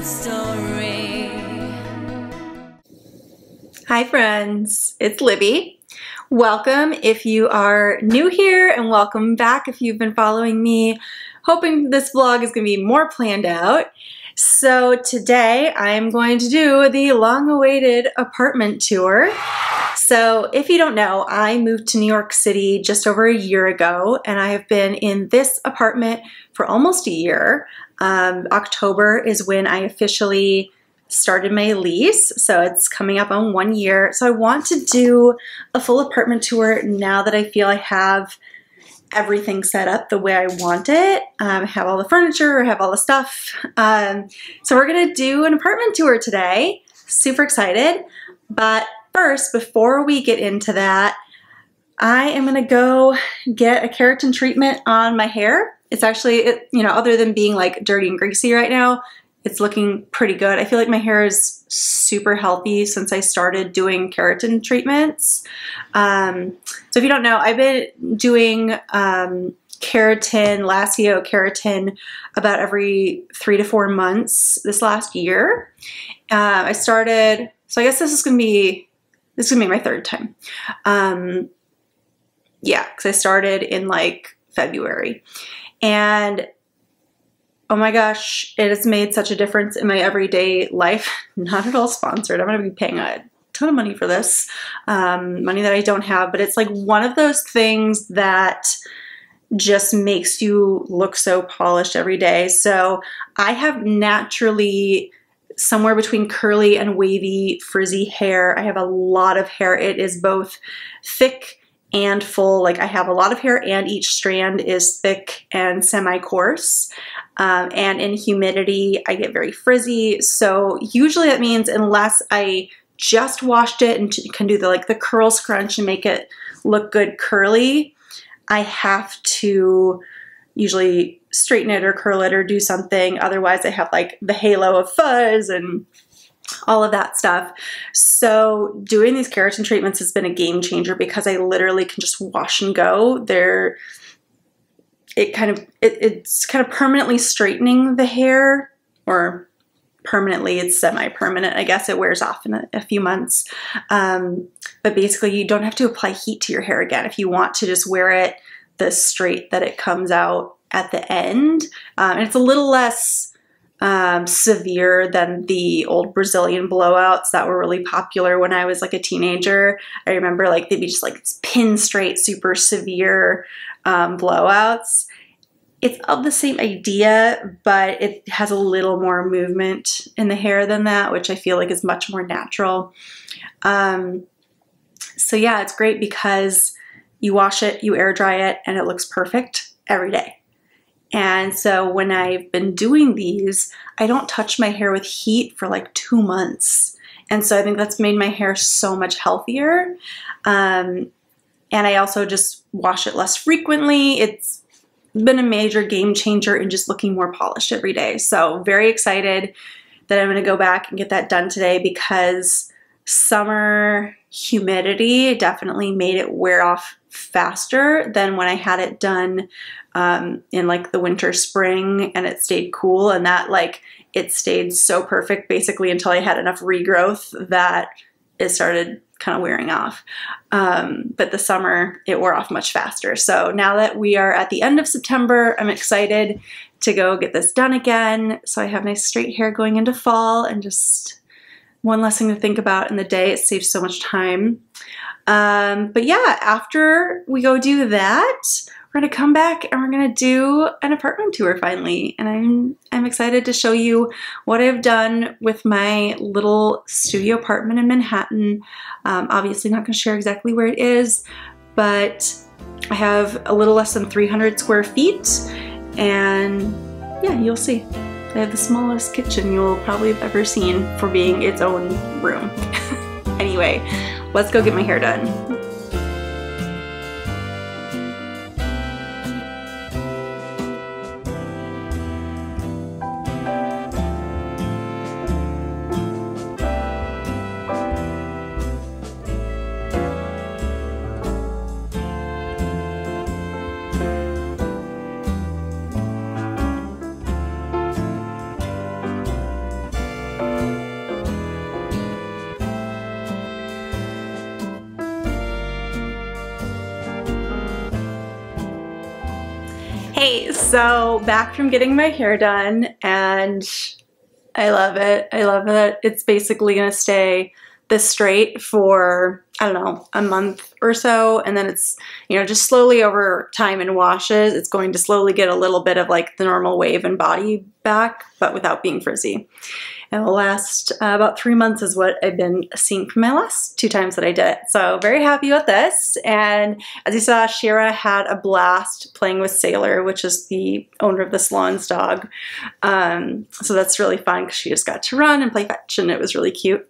story. Hi friends, it's Libby. Welcome if you are new here, and welcome back if you've been following me. Hoping this vlog is going to be more planned out. So today I'm going to do the long-awaited apartment tour. So if you don't know, I moved to New York City just over a year ago, and I have been in this apartment for almost a year. October is when I officially started my lease, so it's coming up on 1 year. So I want to do a full apartment tour now that I feel I have everything set up the way I want it. Have all the furniture, have all the stuff. So we're gonna do an apartment tour today. Super excited. But first, before we get into that, I am gonna go get a keratin treatment on my hair. It's actually, other than being like dirty and greasy right now, it's looking pretty good. I feel like my hair is super healthy since I started doing keratin treatments. So if you don't know, I've been doing keratin, Lasio keratin, about every 3 to 4 months this last year. I started, so I guess this is gonna be my third time. Yeah, because I started in like February. And oh my gosh, it has made such a difference in my everyday life. Not at all sponsored. I'm going to be paying a ton of money for this, money that I don't have, but it's like one of those things that just makes you look so polished every day. So I have naturally somewhere between curly and wavy frizzy hair. I have a lot of hair. It is both thick and full. Like I have a lot of hair and each strand is thick and semi-coarse. And in humidity, I get very frizzy. So usually that means unless I just washed it and can do the curl scrunch and make it look good curly, I have to usually straighten it or curl it or do something. Otherwise I have like the halo of fuzz and all of that stuff. So doing these keratin treatments has been a game changer because I literally can just wash and go. It's kind of permanently straightening the hair, or permanently, it's semi-permanent. I guess it wears off in a few months. But basically you don't have to apply heat to your hair again if you want to just wear it the straight that it comes out at the end. And it's a little less severe than the old Brazilian blowouts that were really popular when I was like a teenager. I remember like they'd be just like pin straight, super severe blowouts. It's of the same idea, but it has a little more movement in the hair than that, which I feel like is much more natural. So yeah, it's great because you wash it, you air dry it, and it looks perfect every day. And so when I've been doing these, I don't touch my hair with heat for like 2 months. And so I think that's made my hair so much healthier. And I also just wash it less frequently. It's been a major game changer in just looking more polished every day. So very excited that I'm going to go back and get that done today because summer humidity definitely made it wear off faster than when I had it done in like the winter, spring, and it stayed cool, and that it stayed so perfect basically until I had enough regrowth that it started kind of wearing off. But the summer, it wore off much faster. So now that we are at the end of September, I'm excited to go get this done again. So I have nice straight hair going into fall, and just one less thing to think about in the day. It saves so much time. But yeah, after we go do that, we're gonna come back and we're gonna do an apartment tour finally. And I'm excited to show you what I've done with my little studio apartment in Manhattan. Obviously not gonna share exactly where it is, but I have a little less than 300 square feet, and yeah, you'll see. I have the smallest kitchen you'll probably have ever seen for being its own room. Anyway, let's go get my hair done. Hey, so back from getting my hair done, and I love it. I love it. It's basically gonna stay this straight for, I don't know, a month or so, and then it's, you know, just slowly over time and washes, it's going to slowly get a little bit of like the normal wave and body back, but without being frizzy. It will last about 3 months is what I've been seeing from my last 2 times that I did it. So very happy with this. And as you saw, Shira had a blast playing with Sailor, which is the owner of the salon's dog. So that's really fun because she just got to run and play fetch, and it was really cute.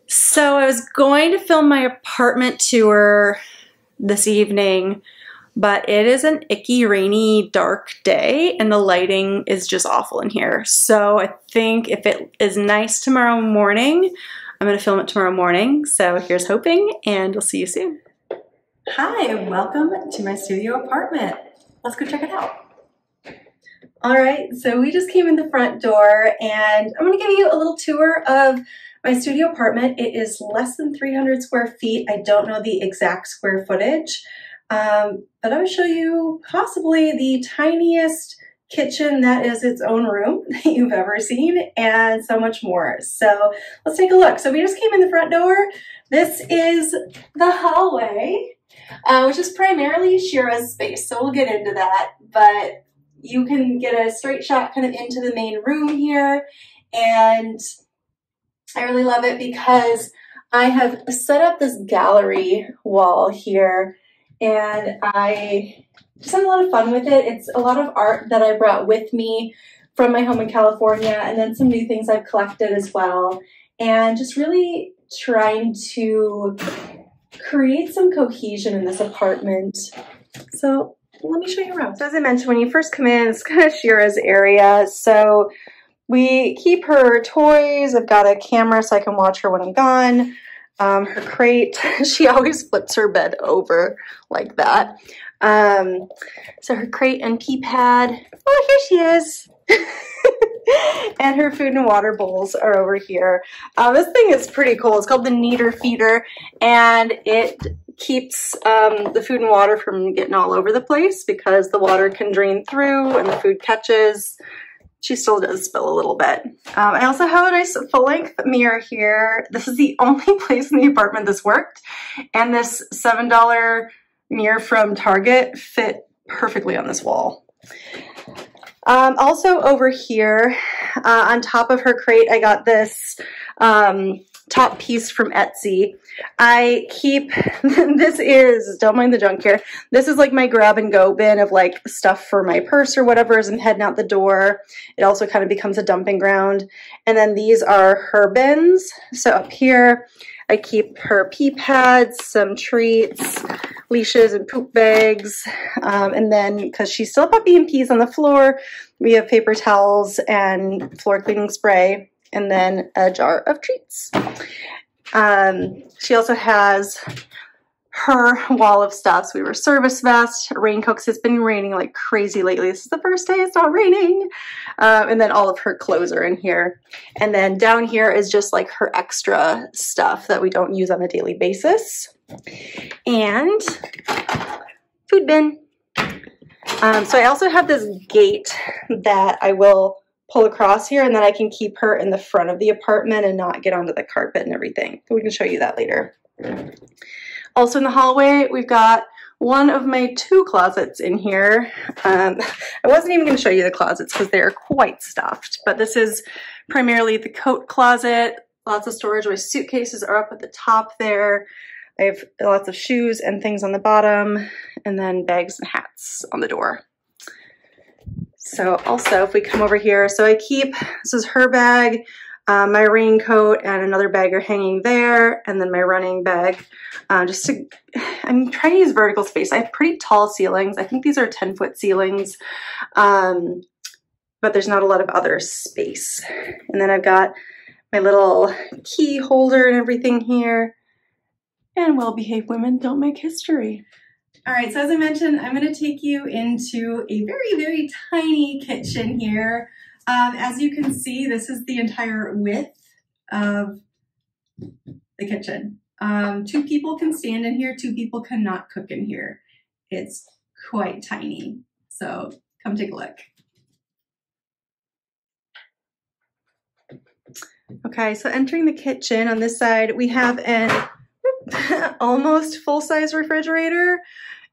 So I was going to film my apartment tour this evening, but it is an icky, rainy, dark day, and the lighting is just awful in here. So I think if it is nice tomorrow morning, I'm gonna film it tomorrow morning. So here's hoping, and we'll see you soon. Hi, and welcome to my studio apartment. Let's go check it out. All right, so we just came in the front door, and I'm gonna give you a little tour of my studio apartment. It is less than 300 square feet. I don't know the exact square footage. But I will show you possibly the tiniest kitchen that is its own room that you've ever seen, and so much more. So let's take a look. So we just came in the front door. This is the hallway, which is primarily Shira's space. So we'll get into that, but you can get a straight shot kind of into the main room here. And I really love it because I have set up this gallery wall here, and I just had a lot of fun with it. It's a lot of art that I brought with me from my home in California, and then some new things I've collected as well. And just really trying to create some cohesion in this apartment. So let me show you around. So as I mentioned, when you first come in, it's kind of Shira's area. So we keep her toys. I've got a camera so I can watch her when I'm gone. Her crate, she always flips her bed over like that. So her crate and pee pad, oh, here she is. And her food and water bowls are over here. This thing is pretty cool. It's called the Kneader Feeder, and it keeps the food and water from getting all over the place because the water can drain through and the food catches. She still does spill a little bit. I also have a nice full-length mirror here. This is the only place in the apartment this worked, and this $7 mirror from Target fit perfectly on this wall. Also over here, on top of her crate, I got this top piece from Etsy. I keep, this is, don't mind the junk here, this is like my grab and go bin of like stuff for my purse or whatever as I'm heading out the door. It also kind of becomes a dumping ground. And then these are her bins. So up here, I keep her pee pads, some treats, leashes, and poop bags. And then, because she's still puppy and pees on the floor, we have paper towels and floor cleaning spray, and then a jar of treats. She also has her wall of stuff. So we were service vest, raincoat, because it's been raining like crazy lately. This is the first day it's not raining. And then all of her clothes are in here. And then down here is just like her extra stuff that we don't use on a daily basis. And food bin. So I also have this gate that I will pull across here, and then I can keep her in the front of the apartment and not get onto the carpet and everything. We can show you that later. Also in the hallway, we've got one of my 2 closets in here. I wasn't even going to show you the closets because they're quite stuffed, but this is primarily the coat closet. Lots of storage. My suitcases are up at the top there. I have lots of shoes and things on the bottom, and then bags and hats on the door. So also, if we come over here, so I keep, this is her bag, my raincoat, and another bag are hanging there, and then my running bag. Just to, I'm trying to use vertical space. I have pretty tall ceilings. I think these are 10-foot ceilings, but there's not a lot of other space. And then I've got my little key holder and everything here. And well-behaved women don't make history. All right, so as I mentioned, I'm going to take you into a very, very tiny kitchen here. As you can see, this is the entire width of the kitchen. 2 people can stand in here, 2 people cannot cook in here. It's quite tiny. So come take a look. Okay, so entering the kitchen, on this side, we have an almost full-size refrigerator.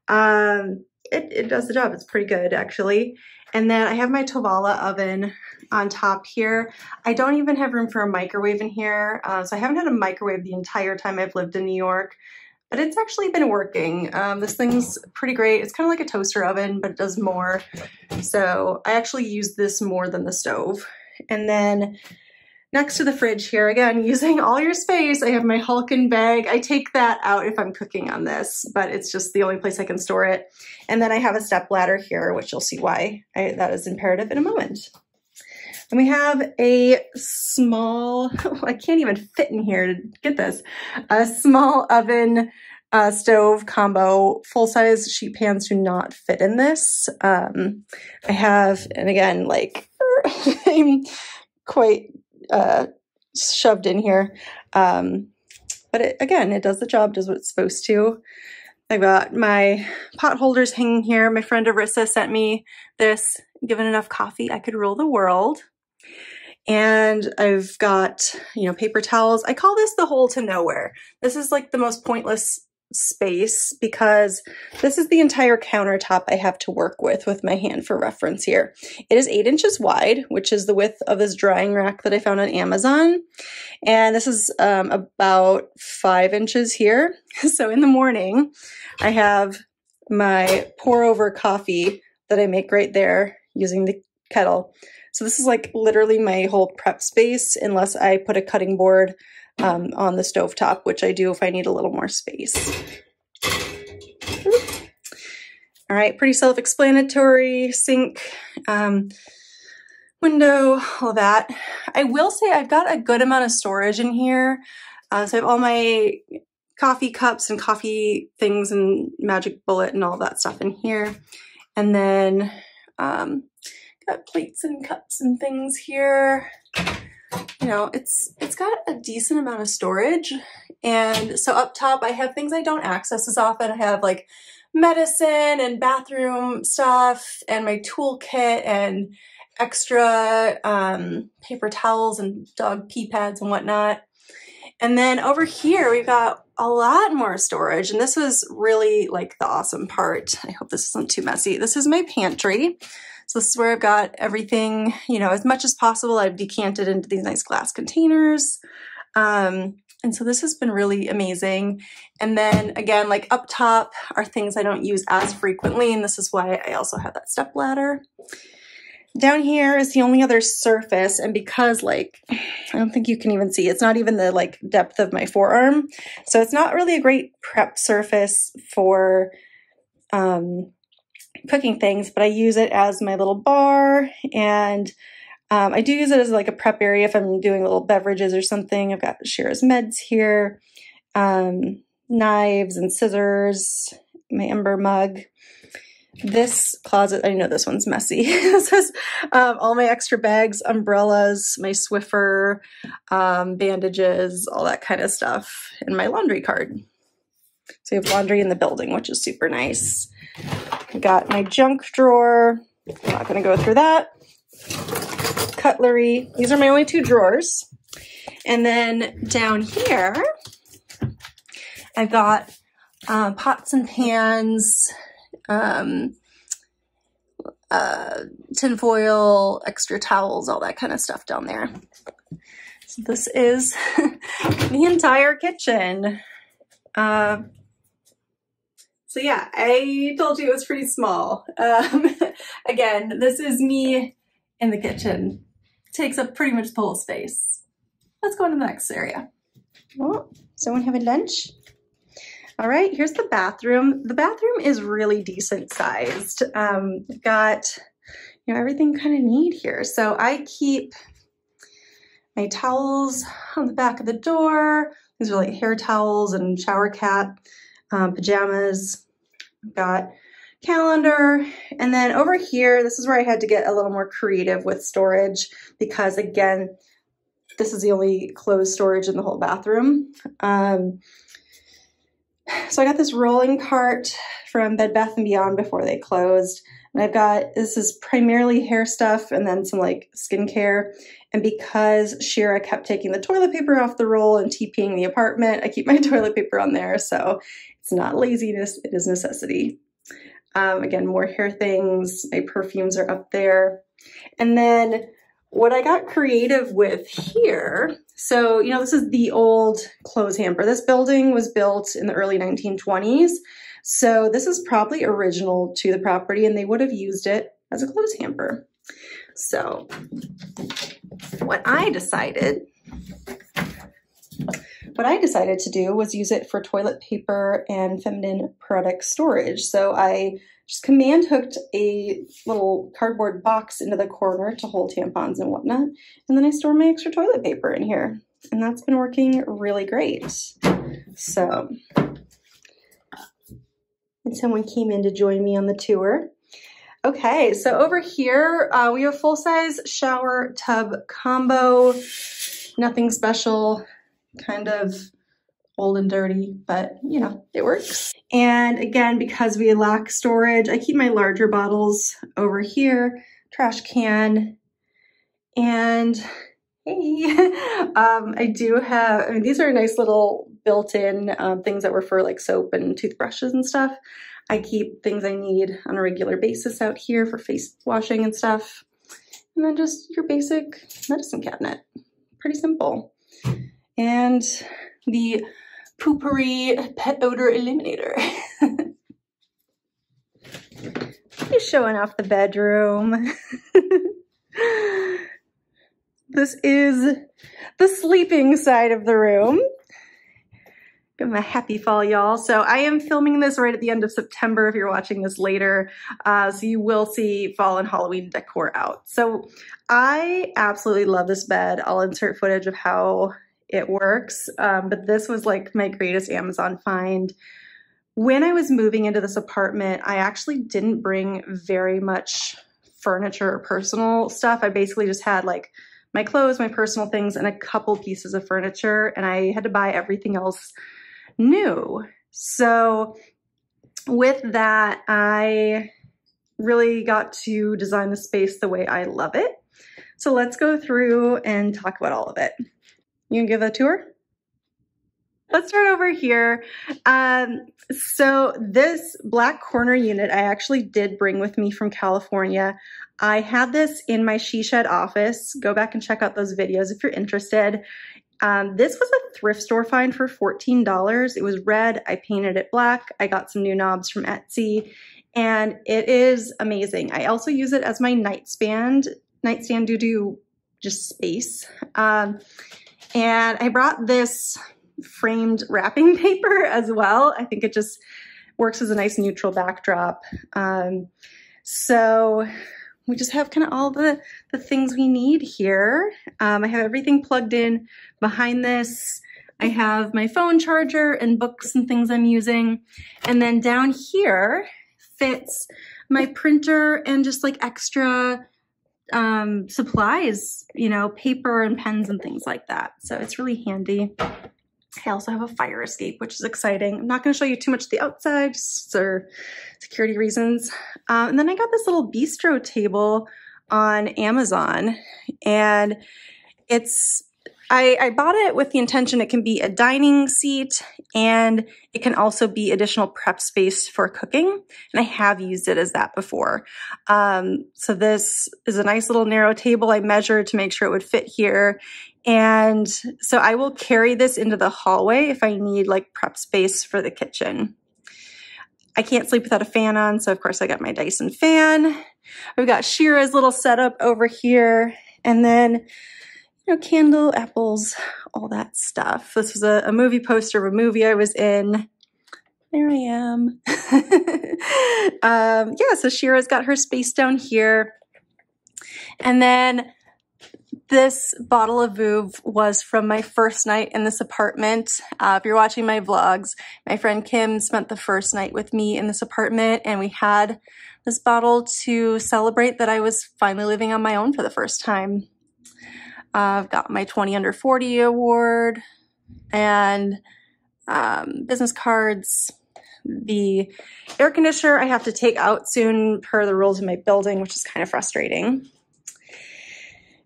It does the job. It's pretty good, actually. And then I have my Tovala oven on top here. I don't even have room for a microwave in here, so I haven't had a microwave the entire time I've lived in New York, but it's actually been working. This thing's pretty great. It's kind of like a toaster oven, but it does more. So I actually use this more than the stove. And then next to the fridge here, again, using all your space, I have my Hulkin bag. I take that out if I'm cooking on this, but it's just the only place I can store it. And then I have a step ladder here, which you'll see why that is imperative in a moment. And we have a small, I can't even fit in here to get this, a small oven stove combo. Full-size sheet pans do not fit in this. I have, and again, like, I'm quite shoved in here. But again, it does the job, does what it's supposed to. I've got my pot holders hanging here. My friend Arissa sent me this. Given enough coffee, I could rule the world. And I've got, you know, paper towels. I call this the hole to nowhere. This is like the most pointless space because this is the entire countertop I have to work with my hand for reference here. It is 8 inches wide, which is the width of this drying rack that I found on Amazon. And this is about 5 inches here. So in the morning, I have my pour over coffee that I make right there using the kettle. So this is like literally my whole prep space unless I put a cutting board on the stovetop, which I do if I need a little more space. All right, pretty self-explanatory, sink, window, all that. I will say I've got a good amount of storage in here. So I have all my coffee cups and coffee things and Magic Bullet and all that stuff in here. And then got plates and cups and things here. You know, it's got a decent amount of storage. And so up top, I have things I don't access as often. I have like medicine and bathroom stuff and my toolkit and extra paper towels and dog pee pads and whatnot. And then over here, we've got a lot more storage. And this was really like the awesome part. I hope this isn't too messy. This is my pantry. So this is where I've got everything, you know, as much as possible. I've decanted into these nice glass containers. And so this has been really amazing. And then again, like up top are things I don't use as frequently. And this is why I also have that step ladder. Down here is the only other surface. And because like, I don't think you can even see, it's not even the like depth of my forearm. So it's not really a great prep surface for, cooking things, but I use it as my little bar, and I do use it as like a prep area if I'm doing little beverages or something. I've got Shira's meds here, knives and scissors, my Ember mug. This closet, I know this one's messy. This is all my extra bags, umbrellas, my Swiffer, bandages, all that kind of stuff, and my laundry cart. So you have laundry in the building, which is super nice. I've got my junk drawer. I'm not going to go through that. Cutlery. These are my only 2 drawers. And then down here, I've got pots and pans, tinfoil, extra towels, all that kind of stuff down there. So this is the entire kitchen. So yeah, I told you it was pretty small. Again, this is me in the kitchen. Takes up pretty much the whole space. Let's go into the next area. Oh, someone having lunch? All right, here's the bathroom. The bathroom is really decent sized. We've got, you know, everything kind of neat here. So I keep my towels on the back of the door. These are like hair towels and shower cap, pajamas. I've got calendar. And then over here, this is where I had to get a little more creative with storage because again, this is the only closed storage in the whole bathroom. So I got this rolling cart from Bed Bath & Beyond before they closed. And I've got, this is primarily hair stuff and then some like skincare. And because Shira kept taking the toilet paper off the roll and TPing the apartment, I keep my toilet paper on there. So it's not laziness, it is necessity. Again, more hair things, my perfumes are up there. And then what I got creative with here, so, you know, this is the old clothes hamper. This building was built in the early 1920s. So this is probably original to the property and they would have used it as a clothes hamper. So what I decided to do was use it for toilet paper and feminine product storage. So I just command hooked a little cardboard box into the corner to hold tampons and whatnot. And then I store my extra toilet paper in here. And that's been working really great. So, and someone came in to join me on the tour. Okay, so over here, we have a full-size shower tub combo. Nothing special, kind of old and dirty, but you know, it works. And again, because we lack storage, I keep my larger bottles over here, trash can, and hey, I do have, I mean, these are nice little built-in things that were for like soap and toothbrushes and stuff. I keep things I need on a regular basis out here for face washing and stuff. And then just your basic medicine cabinet. Pretty simple. And the Poopery pet odor eliminator. He's showing off the bedroom. This is the sleeping side of the room. Give him a happy fall, y'all. So I am filming this right at the end of September if you're watching this later. So you will see fall and Halloween decor out. So I absolutely love this bed. I'll insert footage of how it works. But this was like my greatest Amazon find. When I was moving into this apartment, I actually didn't bring very much furniture or personal stuff. I basically just had like my clothes, my personal things, and a couple pieces of furniture, and I had to buy everything else new. So with that, I really got to design the space the way I love it. So let's go through and talk about all of it. You can give a tour? Let's start over here. So this black corner unit, I actually did bring with me from California. I had this in my she shed office. Go back and check out those videos if you're interested. This was a thrift store find for $14. It was red. I painted it black. I got some new knobs from Etsy, and it is amazing. I also use it as my nightstand due to just space. And I brought this framed wrapping paper as well. I think it just works as a nice neutral backdrop. So we just have kind of all the things we need here. I have everything plugged in behind this. I have my phone charger and books and things I'm using. And then down here fits my printer and just like extra supplies, you know, paper and pens and things like that. So it's really handy. I also have a fire escape, which is exciting. I'm not going to show you too much of the outside just for security reasons. And then I got this little bistro table on Amazon, and I bought it with the intention it can be a dining seat and it can also be additional prep space for cooking. And I have used it as that before. So this is a nice little narrow table I measured to make sure it would fit here. And so I will carry this into the hallway if I need like prep space for the kitchen. I can't sleep without a fan on, so of course I got my Dyson fan. We've got Shira's little setup over here, and then, you know, candle, apples, all that stuff. This was a movie poster of a movie I was in. There I am. Yeah, so Shira's got her space down here. And then this bottle of Veuve was from my first night in this apartment. If you're watching my vlogs, my friend Kim spent the first night with me in this apartment, and we had this bottle to celebrate that I was finally living on my own for the first time. I've got my 20 under 40 award and business cards, The air conditioner I have to take out soon per the rules of my building, which is kind of frustrating.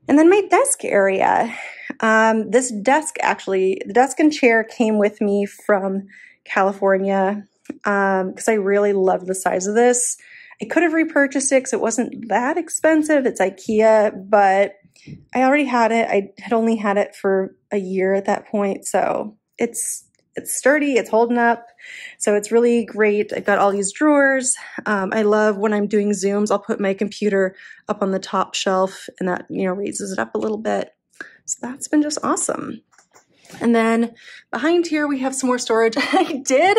And then my desk area. This desk actually, the desk and chair came with me from California because I really love the size of this. I could have repurchased it because it wasn't that expensive. It's IKEA, but I already had it. I had only had it for a year at that point, so it's sturdy, it's holding up, so it's really great. I've got all these drawers. I love when I'm doing Zooms, I'll put my computer up on the top shelf, and that, you know, raises it up a little bit. So that's been just awesome. And then behind here, we have some more storage. I did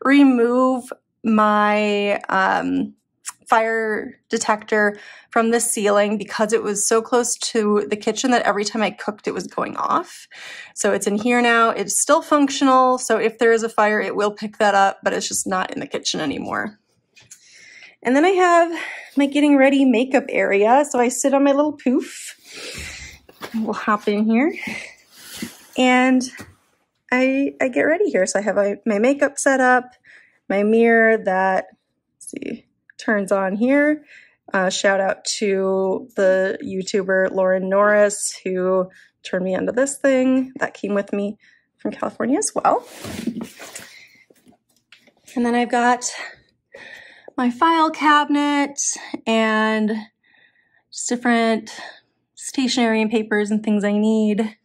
remove my fire detector from the ceiling because it was so close to the kitchen that every time I cooked, it was going off. So it's in here now. It's still functional. So if there is a fire, it will pick that up, but it's just not in the kitchen anymore. And then I have my getting ready makeup area. So I sit on my little poof. We'll hop in here. And I get ready here. So I have my makeup set up, my mirror that, let's see, turns on here. Shout out to the YouTuber Lauren Norris, who turned me onto this thing that came with me from California as well. And then I've got my file cabinet and just different stationery and papers and things I need.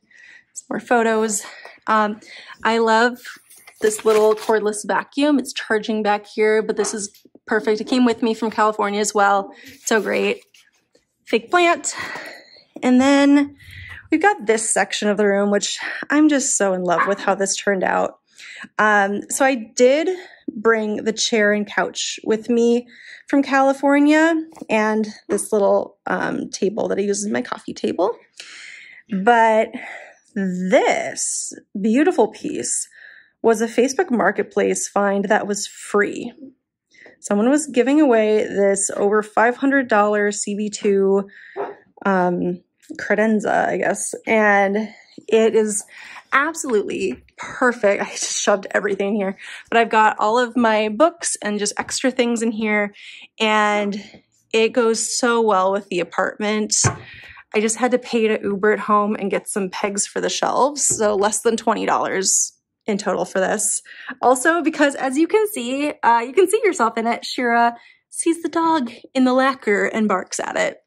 Some more photos. I love this little cordless vacuum. It's charging back here, but this is perfect. It came with me from California as well. So great. Fake plant. And then we've got this section of the room, which I'm just so in love with how this turned out. So I did bring the chair and couch with me from California and this little table that I use as my coffee table. But this beautiful piece was a Facebook Marketplace find that was free. Someone was giving away this over $500 CB2 credenza, I guess, and it is absolutely perfect. I just shoved everything in here, but I've got all of my books and just extra things in here, and it goes so well with the apartment. I just had to pay to Uber it home and get some pegs for the shelves, so less than $20 in total for this. Also, because as you can see yourself in it, Shira sees the dog in the lacquer and barks at it.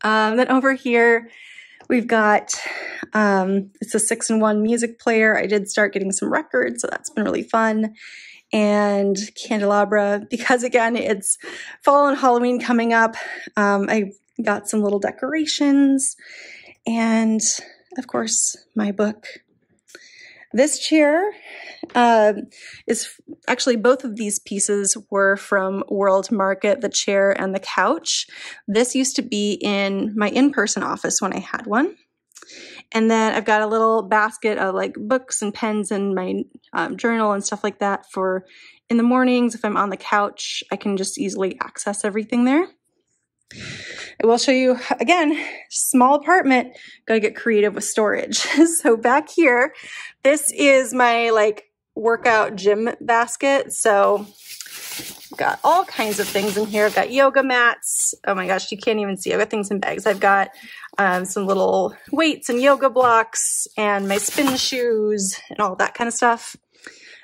Then over here, we've got, it's a 6-in-1 music player. I did start getting some records, so that's been really fun. And candelabra, because again, it's fall and Halloween coming up. I got some little decorations and of course my book. This chair is actually, both of these pieces were from World Market, the chair and the couch. This used to be in my in-person office when I had one. And then I've got a little basket of like books and pens and my journal and stuff like that for in the mornings. If I'm on the couch, I can just easily access everything there. I will show you, again, small apartment, gotta get creative with storage. So back here, this is my like workout gym basket. So I've got all kinds of things in here. I've got yoga mats. Oh my gosh, you can't even see. I've got things in bags. I've got some little weights and yoga blocks and my spin shoes and all that kind of stuff.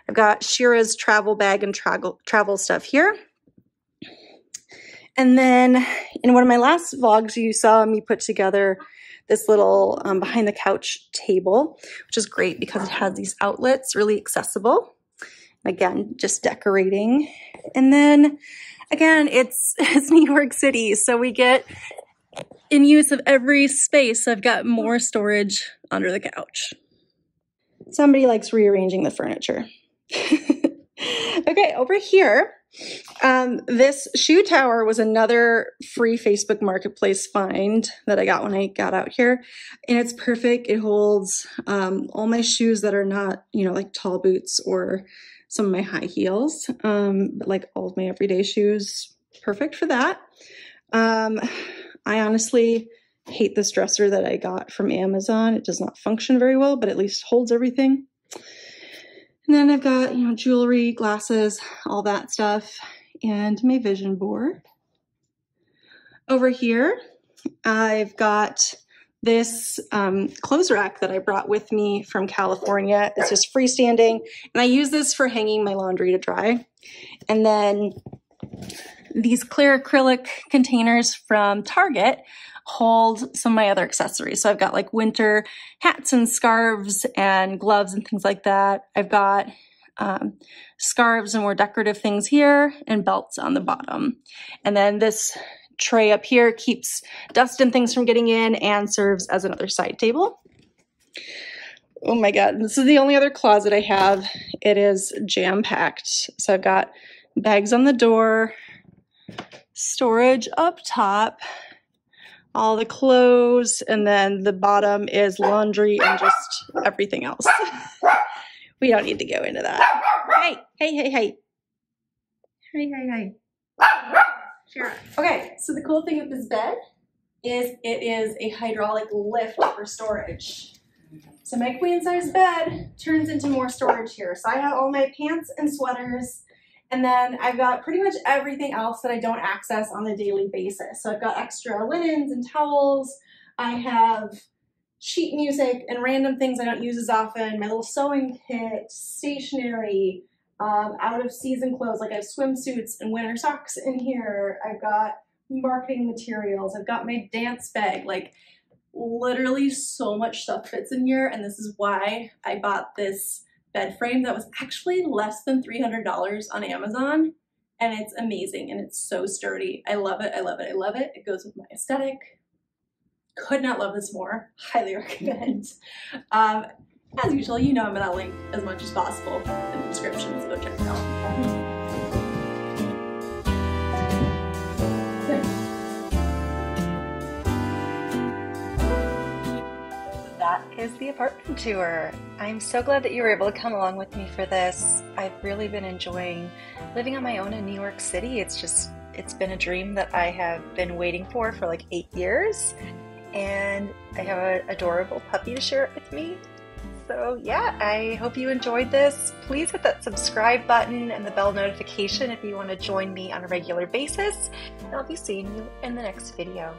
I've got Shira's travel bag and travel stuff here. And then in one of my last vlogs, you saw me put together this little behind the couch table, which is great because it has these outlets, really accessible. Again, just decorating. And then again, it's New York City, so we get in use of every space. I've got more storage under the couch. Somebody likes rearranging the furniture. Okay, over here, this shoe tower was another free Facebook Marketplace find that I got when I got out here. And it's perfect. It holds all my shoes that are not, you know, like tall boots or some of my high heels, but like all of my everyday shoes. Perfect for that. I honestly hate this dresser that I got from Amazon. It does not function very well, but at least holds everything. And then I've got, you know, jewelry, glasses, all that stuff, and my vision board. Over here, I've got this clothes rack that I brought with me from California. It's just freestanding, and I use this for hanging my laundry to dry. And then these clear acrylic containers from Target hold some of my other accessories. So I've got like winter hats and scarves and gloves and things like that. I've got scarves and more decorative things here and belts on the bottom. And then this tray up here keeps dust and things from getting in and serves as another side table. Oh my God, this is the only other closet I have. It is jam-packed. So I've got bags on the door, storage up top, all the clothes, and then the bottom is laundry and just everything else. We don't need to go into that. Hey, hey, hey, hey. Hey, hey, hey. Sure. Okay, so the cool thing with this bed is it is a hydraulic lift for storage. So my queen size bed turns into more storage here. So I have all my pants and sweaters, and then I've got pretty much everything else that I don't access on a daily basis. So I've got extra linens and towels. I have sheet music and random things I don't use as often. My little sewing kit, stationery, out of season clothes. Like I have swimsuits and winter socks in here. I've got marketing materials. I've got my dance bag. Like literally so much stuff fits in here. And this is why I bought this bed frame that was actually less than $300 on Amazon, and it's amazing and it's so sturdy. I love it, I love it, I love it. It goes with my aesthetic. Could not love this more. Highly recommend. As usual, you know I'm gonna link as much as possible in the description, so go check it out. That is the apartment tour. I'm so glad that you were able to come along with me for this. I've really been enjoying living on my own in New York City. It's been a dream that I have been waiting for like 8 years. And I have an adorable puppy to share it with me. So yeah, I hope you enjoyed this. Please hit that subscribe button and the bell notification if you want to join me on a regular basis. And I'll be seeing you in the next video.